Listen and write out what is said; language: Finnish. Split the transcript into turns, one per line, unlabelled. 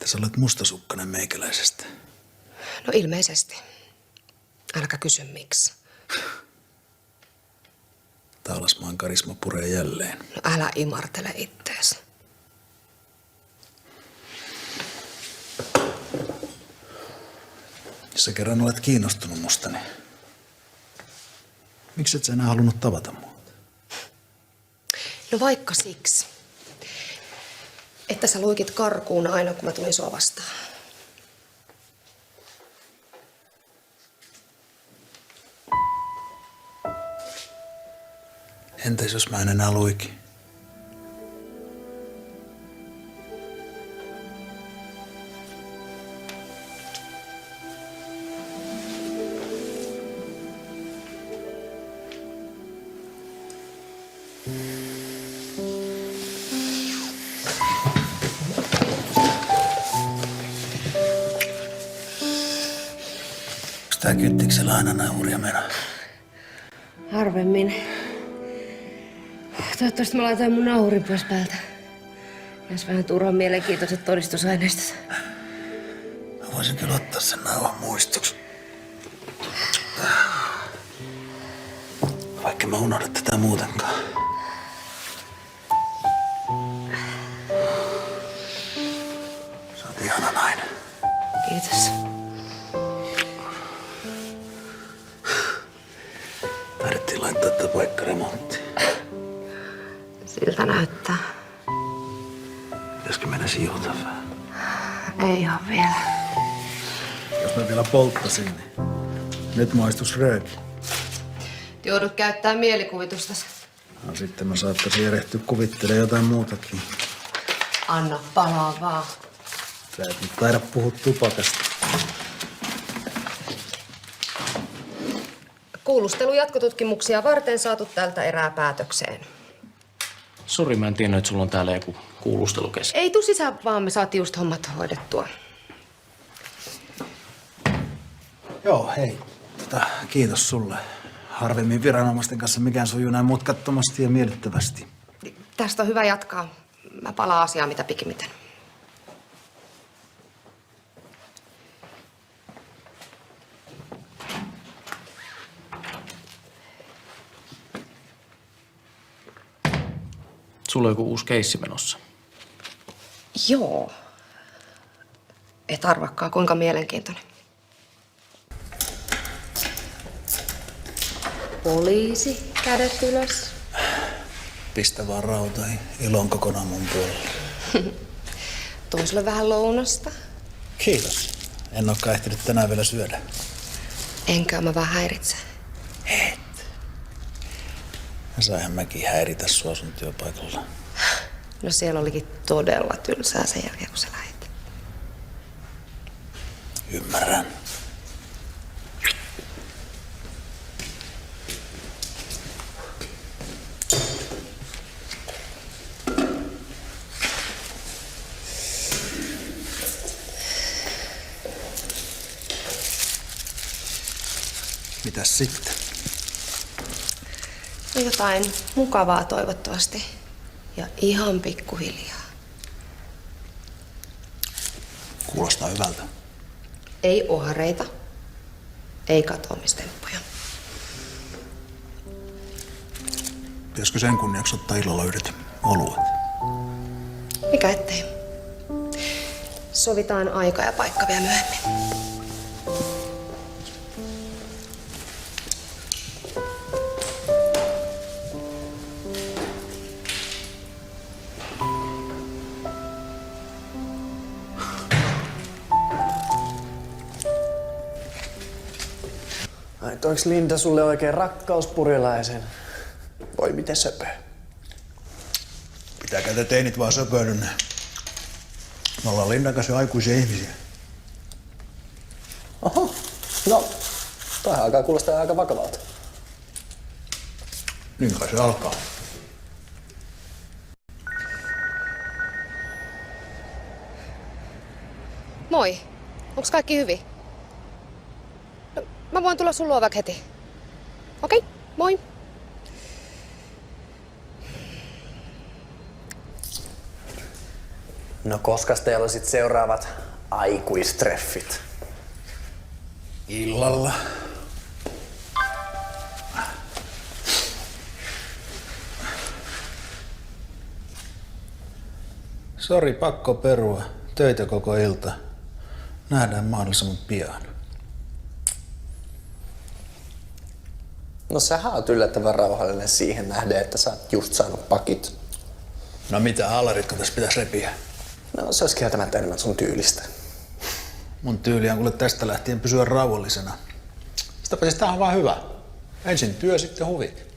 että sä olet mustasukkainen meikäläisestä.
No ilmeisesti. Älkä kysy miksi.
Taalasmaan karisma puree jälleen.
No älä imartele ittees.
Jos sä kerran olet kiinnostunut musta, niin miksi et sä enää halunnut tavata mua?
No vaikka siksi, että sä luikit karkuun aina, kun mä tulin sua vastaan.
Entäs jos mä en enää luiki? Onks tää kyttiksellä aina nauria meno?
Harvemmin. Toivottavasti mä laitoin mun nauhurin pois päältä. Jäis vähän turhan mielenkiintoiset todistusaineistot.
Mä voisin kyllä ottaa sen nauhan muistoksi. Vaikka mä unohdan tätä muutenkaan. Sä oot ihana nainen.
Kiitos.
Tarvittiin laittaa tätä paikka remonttiin.
Siltä näyttää.
Pitäisikö mennä siivota vähän?
Ei ihan vielä.
Jos mä vielä polttasin, niin nyt maistus rööki.
Joudut käyttää mielikuvitustasi.
No sitten mä saattaisin erehtyä kuvittelemaan jotain muutakin.
Anna palaa vaan.
Sä et nyt taida puhua tupakasta.
Kuulustelu jatkotutkimuksia varten saatu tältä erää päätökseen.
Sori, mä en tiennyt, että sulla on täällä joku kuulustelu kesken.
Ei tuu sisään, vaan me saatiin just hommat hoidettua.
Joo, hei. Kiitos sulle. Harvemmin viranomaisten kanssa mikään sujuu näin mutkattomasti ja miellyttävästi.
Tästä on hyvä jatkaa. Mä palaan asiaan mitä pikimmiten.
Sulla on joku uusi keissi menossa.
Joo. Et arvakkaa, kuinka mielenkiintoinen. Poliisi, kädet ylös.
Pistä vaan rautoihin. Ilo on kokonaan mun puolella.
Tuon sulle vähän lounasta.
Kiitos. En olekaan ehtinyt tänään vielä syödä.
Enkö mä vähän häiritse?
Et. Saihan mäkin häiritä sua sun työpaikalla.
No siellä olikin todella tylsää sen jälkeen, kun sä lähit.
Ymmärrän. Mitäs sitten?
No jotain mukavaa toivottavasti. Ja ihan pikkuhiljaa.
Kuulostaa hyvältä.
Ei ohareita. Ei katoamistemppuja.
Pitäisikö sen kunniaksi ottaa illalla yhdet oluet?
Mikä ettei. Sovitaan aika ja paikka vielä myöhemmin.
Laitoiks Linda sulle oikein rakkauspurilaisen?
Voi miten söpö. Pitääkö te teinit vaan söpöilyn? Me ollaan Linnan kanssa aikuisia ihmisiä.
Oho, no, toihan alkaa kuulostaa aika vakavalta.
Niin kai se alkaa.
Moi. Onks kaikki hyvin? No, mä voin tulla sun luo vaikka heti. Okei, moi.
No koska teillä on sit seuraavat aikuistreffit?
Illalla. Sori, pakko perua. Töitä koko ilta. Nähdään mahdollisimman pian.
No sähän oot yllättävän rauhallinen siihen nähden, että sä oot just saanut pakit.
No mitä haalaritko tässä pitäisi repiä?
No se olisi kieltämättä enemmän sun tyylistä.
Mun tyyli on kuule tästä lähtien pysyä rauhallisena. Sitä paitsi tää on vaan hyvä. Ensin työ, sitten huvit.